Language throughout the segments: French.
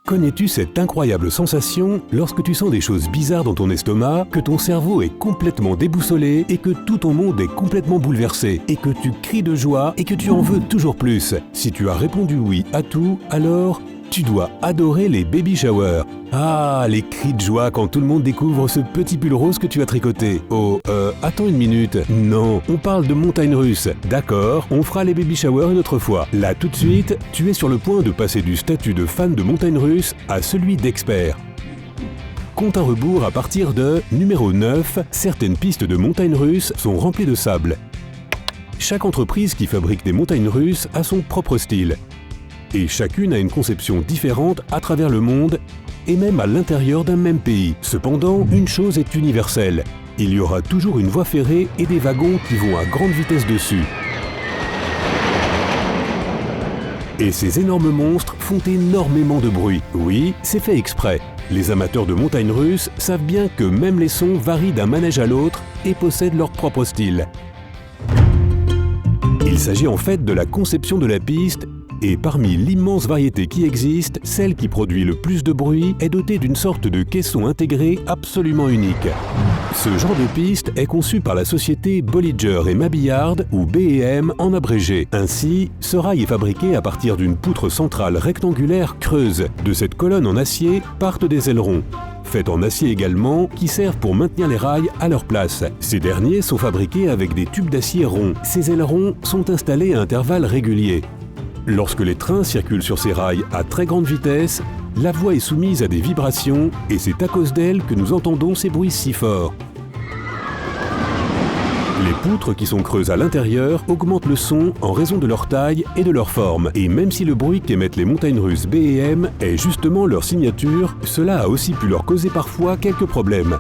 Connais-tu cette incroyable sensation lorsque tu sens des choses bizarres dans ton estomac, que ton cerveau est complètement déboussolé et que tout ton monde est complètement bouleversé et que tu cries de joie et que tu en veux toujours plus? Si tu as répondu oui à tout, alors tu dois adorer les baby showers. Ah, les cris de joie quand tout le monde découvre ce petit pull rose que tu as tricoté. Oh, attends une minute. Non, on parle de montagnes russes. D'accord, on fera les baby showers une autre fois. Là, tout de suite, tu es sur le point de passer du statut de fan de montagnes russes à celui d'expert. Compte à rebours à partir de numéro 9, certaines pistes de montagnes russes sont remplies de sable. Chaque entreprise qui fabrique des montagnes russes a son propre style. Et chacune a une conception différente à travers le monde et même à l'intérieur d'un même pays. Cependant, une chose est universelle. Il y aura toujours une voie ferrée et des wagons qui vont à grande vitesse dessus. Et ces énormes monstres font énormément de bruit. Oui, c'est fait exprès. Les amateurs de montagnes russes savent bien que même les sons varient d'un manège à l'autre et possèdent leur propre style. Il s'agit en fait de la conception de la piste. Et parmi l'immense variété qui existe, celle qui produit le plus de bruit est dotée d'une sorte de caisson intégré absolument unique. Ce genre de piste est conçu par la société Bolliger & Mabillard, ou B&M en abrégé. Ainsi, ce rail est fabriqué à partir d'une poutre centrale rectangulaire creuse. De cette colonne en acier partent des ailerons, faits en acier également, qui servent pour maintenir les rails à leur place. Ces derniers sont fabriqués avec des tubes d'acier ronds. Ces ailerons sont installés à intervalles réguliers. Lorsque les trains circulent sur ces rails à très grande vitesse, la voie est soumise à des vibrations et c'est à cause d'elles que nous entendons ces bruits si forts. Les poutres qui sont creuses à l'intérieur augmentent le son en raison de leur taille et de leur forme. Et même si le bruit qu'émettent les montagnes russes B&M est justement leur signature, cela a aussi pu leur causer parfois quelques problèmes.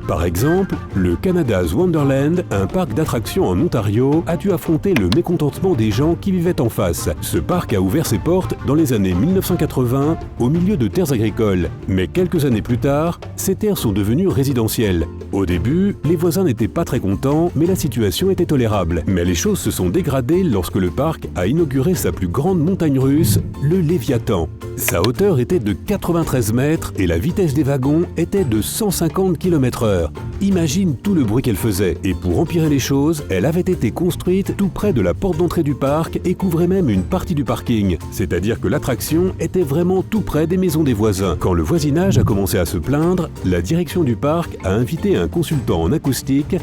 Par exemple, le Canada's Wonderland, un parc d'attractions en Ontario, a dû affronter le mécontentement des gens qui vivaient en face. Ce parc a ouvert ses portes dans les années 1980 au milieu de terres agricoles. Mais quelques années plus tard, ces terres sont devenues résidentielles. Au début, les voisins n'étaient pas très contents, mais la situation était tolérable. Mais les choses se sont dégradées lorsque le parc a inauguré sa plus grande montagne russe, le Léviathan. Sa hauteur était de 93 mètres et la vitesse des wagons était de 150 km/h. Imagine tout le bruit qu'elle faisait. Et pour empirer les choses, elle avait été construite tout près de la porte d'entrée du parc et couvrait même une partie du parking. C'est-à-dire que l'attraction était vraiment tout près des maisons des voisins. Quand le voisinage a commencé à se plaindre, la direction du parc a invité un consultant en acoustique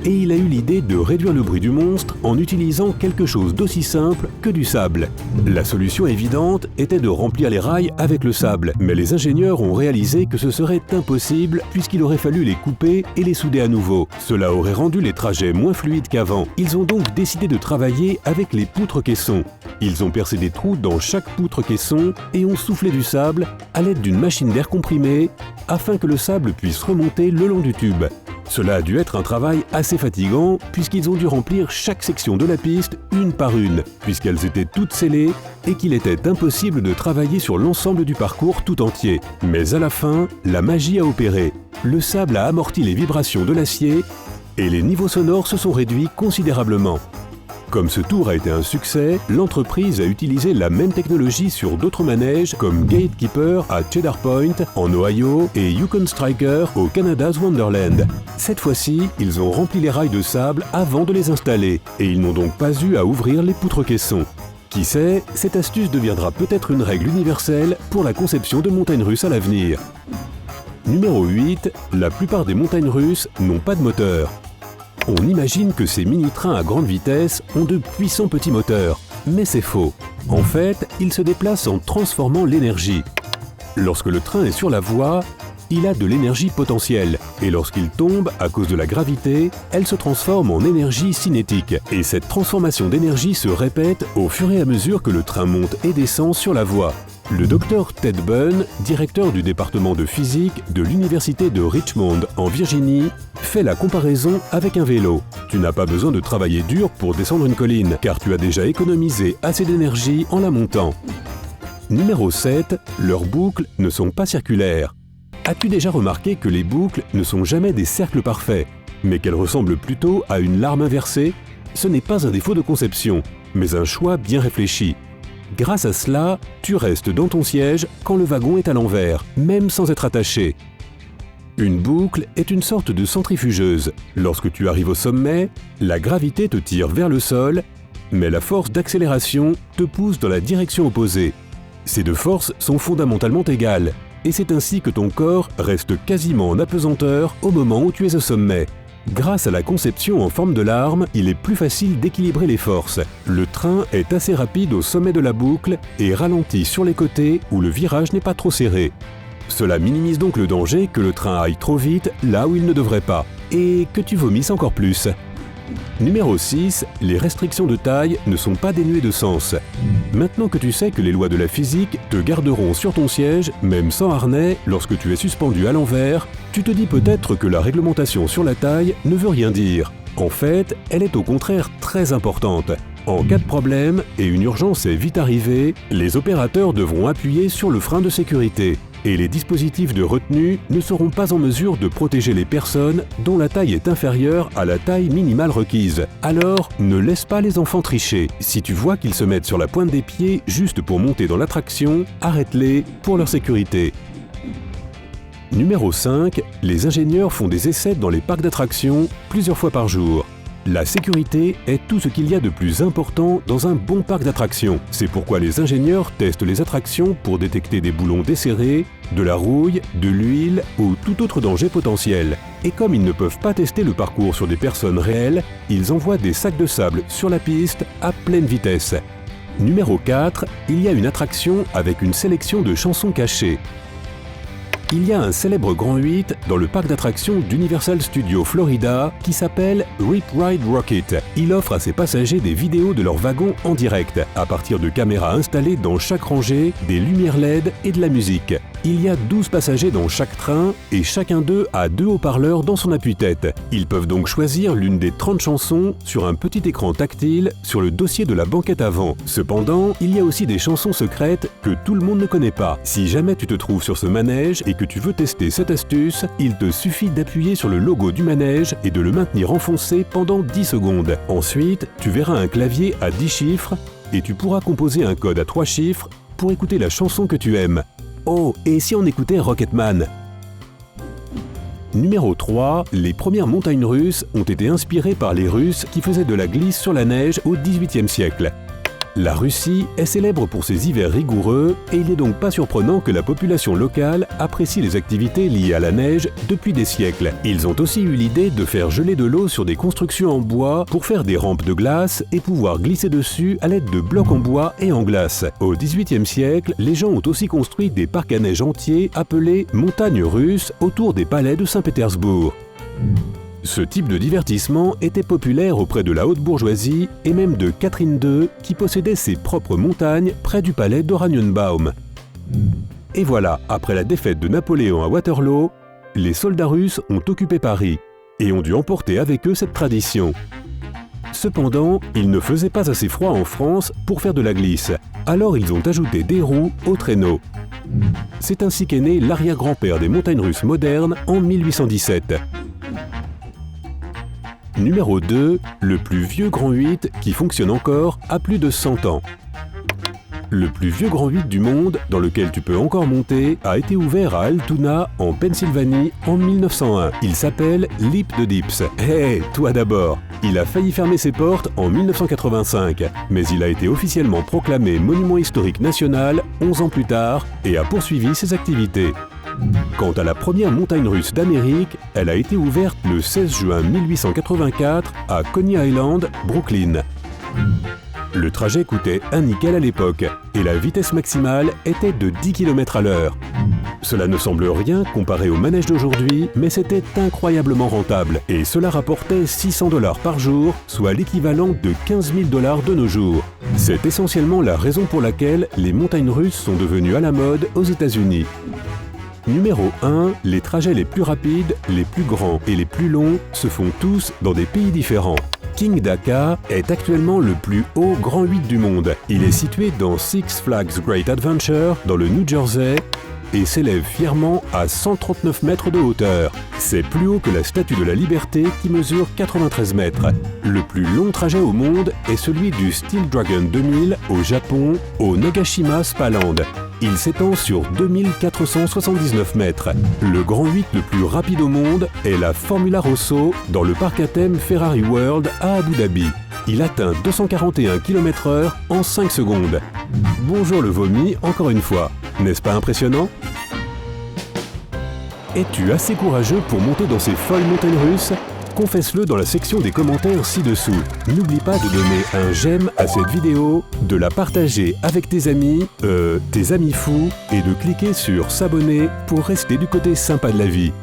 et il a eu l'idée de réduire le bruit du monstre en utilisant quelque chose d'aussi simple que du sable. La solution évidente était de remplir les rails avec le sable, mais les ingénieurs ont réalisé que ce serait impossible puisqu'il aurait fallu les couper et les souder à nouveau. Cela aurait rendu les trajets moins fluides qu'avant. Ils ont donc décidé de travailler avec les poutres caissons. Ils ont percé des trous dans chaque poutre caisson et ont soufflé du sable à l'aide d'une machine d'air comprimé afin que le sable puisse remonter le long du tube. Cela a dû être un travail assez fatigant puisqu'ils ont dû remplir chaque section de la piste une par une, puisqu'elles étaient toutes scellées et qu'il était impossible de travailler sur l'ensemble du parcours tout entier. Mais à la fin, la magie a opéré. Le sable a amorti les vibrations de l'acier et les niveaux sonores se sont réduits considérablement. Comme ce tour a été un succès, l'entreprise a utilisé la même technologie sur d'autres manèges comme Gatekeeper à Cedar Point en Ohio et Yukon Striker au Canada's Wonderland. Cette fois-ci, ils ont rempli les rails de sable avant de les installer et ils n'ont donc pas eu à ouvrir les poutres caissons. Qui sait, cette astuce deviendra peut-être une règle universelle pour la conception de montagnes russes à l'avenir. Numéro 8, la plupart des montagnes russes n'ont pas de moteur. On imagine que ces mini-trains à grande vitesse ont de puissants petits moteurs, mais c'est faux. En fait, ils se déplacent en transformant l'énergie. Lorsque le train est sur la voie, il a de l'énergie potentielle, et lorsqu'il tombe à cause de la gravité, elle se transforme en énergie cinétique. Et cette transformation d'énergie se répète au fur et à mesure que le train monte et descend sur la voie. Le docteur Ted Bunn, directeur du département de physique de l'université de Richmond en Virginie, fait la comparaison avec un vélo. Tu n'as pas besoin de travailler dur pour descendre une colline, car tu as déjà économisé assez d'énergie en la montant. Numéro 7, leurs boucles ne sont pas circulaires. As-tu déjà remarqué que les boucles ne sont jamais des cercles parfaits, mais qu'elles ressemblent plutôt à une larme inversée? Ce n'est pas un défaut de conception. mais un choix bien réfléchi. Grâce à cela, tu restes dans ton siège quand le wagon est à l'envers, même sans être attaché. Une boucle est une sorte de centrifugeuse. Lorsque tu arrives au sommet, la gravité te tire vers le sol, mais la force d'accélération te pousse dans la direction opposée. Ces deux forces sont fondamentalement égales, et c'est ainsi que ton corps reste quasiment en apesanteur au moment où tu es au sommet. Grâce à la conception en forme de larme, il est plus facile d'équilibrer les forces. Le train est assez rapide au sommet de la boucle et ralentit sur les côtés où le virage n'est pas trop serré. Cela minimise donc le danger que le train aille trop vite là où il ne devrait pas, et que tu vomisses encore plus. Numéro 6, les restrictions de taille ne sont pas dénuées de sens. Maintenant que tu sais que les lois de la physique te garderont sur ton siège, même sans harnais, lorsque tu es suspendu à l'envers, tu te dis peut-être que la réglementation sur la taille ne veut rien dire. En fait, elle est au contraire très importante. En cas de problème, et une urgence est vite arrivée, les opérateurs devront appuyer sur le frein de sécurité. Et les dispositifs de retenue ne seront pas en mesure de protéger les personnes dont la taille est inférieure à la taille minimale requise. Alors, ne laisse pas les enfants tricher. Si tu vois qu'ils se mettent sur la pointe des pieds juste pour monter dans l'attraction, arrête-les pour leur sécurité. Numéro 5, les ingénieurs font des essais dans les parcs d'attractions plusieurs fois par jour. La sécurité est tout ce qu'il y a de plus important dans un bon parc d'attractions. C'est pourquoi les ingénieurs testent les attractions pour détecter des boulons desserrés, de la rouille, de l'huile ou tout autre danger potentiel. Et comme ils ne peuvent pas tester le parcours sur des personnes réelles, ils envoient des sacs de sable sur la piste à pleine vitesse. Numéro 4, il y a une attraction avec une sélection de chansons cachées. Il y a un célèbre Grand 8 dans le parc d'attractions d'Universal Studios Florida qui s'appelle Rip Ride Rockit. Il offre à ses passagers des vidéos de leurs wagons en direct, à partir de caméras installées dans chaque rangée, des lumières LED et de la musique. Il y a 12 passagers dans chaque train et chacun d'eux a 2 haut-parleurs dans son appuie-tête. Ils peuvent donc choisir l'une des 30 chansons sur un petit écran tactile sur le dossier de la banquette avant. Cependant, il y a aussi des chansons secrètes que tout le monde ne connaît pas. Si jamais tu te trouves sur ce manège et que tu veux tester cette astuce, il te suffit d'appuyer sur le logo du manège et de le maintenir enfoncé pendant 10 secondes. Ensuite, tu verras un clavier à 10 chiffres et tu pourras composer un code à 3 chiffres pour écouter la chanson que tu aimes. Oh, et si on écoutait Rocketman? Numéro 3, les premières montagnes russes ont été inspirées par les Russes qui faisaient de la glisse sur la neige au XVIIIe siècle. La Russie est célèbre pour ses hivers rigoureux et il n'est donc pas surprenant que la population locale apprécie les activités liées à la neige depuis des siècles. Ils ont aussi eu l'idée de faire geler de l'eau sur des constructions en bois pour faire des rampes de glace et pouvoir glisser dessus à l'aide de blocs en bois et en glace. Au XVIIIe siècle, les gens ont aussi construit des parcs à neige entiers appelés montagnes russes autour des palais de Saint-Pétersbourg. Ce type de divertissement était populaire auprès de la haute bourgeoisie et même de Catherine II qui possédait ses propres montagnes près du palais d'Oranienbaum. Et voilà, après la défaite de Napoléon à Waterloo, les soldats russes ont occupé Paris et ont dû emporter avec eux cette tradition. Cependant, il ne faisait pas assez froid en France pour faire de la glisse, alors ils ont ajouté des roues aux traîneaux. C'est ainsi qu'est né l'arrière-grand-père des montagnes russes modernes en 1817. Numéro 2, le plus vieux Grand 8 qui fonctionne encore a plus de 100 ans. Le plus vieux Grand 8 du monde, dans lequel tu peux encore monter, a été ouvert à Altoona, en Pennsylvanie, en 1901. Il s'appelle Leap the Dips. Hé, toi d'abord! Il a failli fermer ses portes en 1985, mais il a été officiellement proclamé monument historique national 11 ans plus tard et a poursuivi ses activités. Quant à la première montagne russe d'Amérique, elle a été ouverte le 16 juin 1884 à Coney Island, Brooklyn. Le trajet coûtait un nickel à l'époque et la vitesse maximale était de 10 km à l'heure. Cela ne semble rien comparé au manège d'aujourd'hui, mais c'était incroyablement rentable et cela rapportait $600 par jour, soit l'équivalent de 15 000 $ de nos jours. C'est essentiellement la raison pour laquelle les montagnes russes sont devenues à la mode aux États-Unis. Numéro 1, les trajets les plus rapides, les plus grands et les plus longs se font tous dans des pays différents. King Dakar est actuellement le plus haut Grand 8 du monde. Il est situé dans Six Flags Great Adventure, dans le New Jersey, et s'élève fièrement à 139 mètres de hauteur. C'est plus haut que la Statue de la Liberté qui mesure 93 mètres. Le plus long trajet au monde est celui du Steel Dragon 2000 au Japon, au Nagashima Spaland. Il s'étend sur 2479 mètres. Le Grand 8 le plus rapide au monde est la Formula Rosso dans le parc à thème Ferrari World à Abu Dhabi. Il atteint 241 km/h en 5 secondes. Bonjour le vomi encore une fois. N'est-ce pas impressionnant ? Es-tu assez courageux pour monter dans ces folles montagnes russes ? Confesse-le dans la section des commentaires ci-dessous. N'oublie pas de donner un j'aime à cette vidéo, de la partager avec tes amis fous, et de cliquer sur s'abonner pour rester du côté sympa de la vie.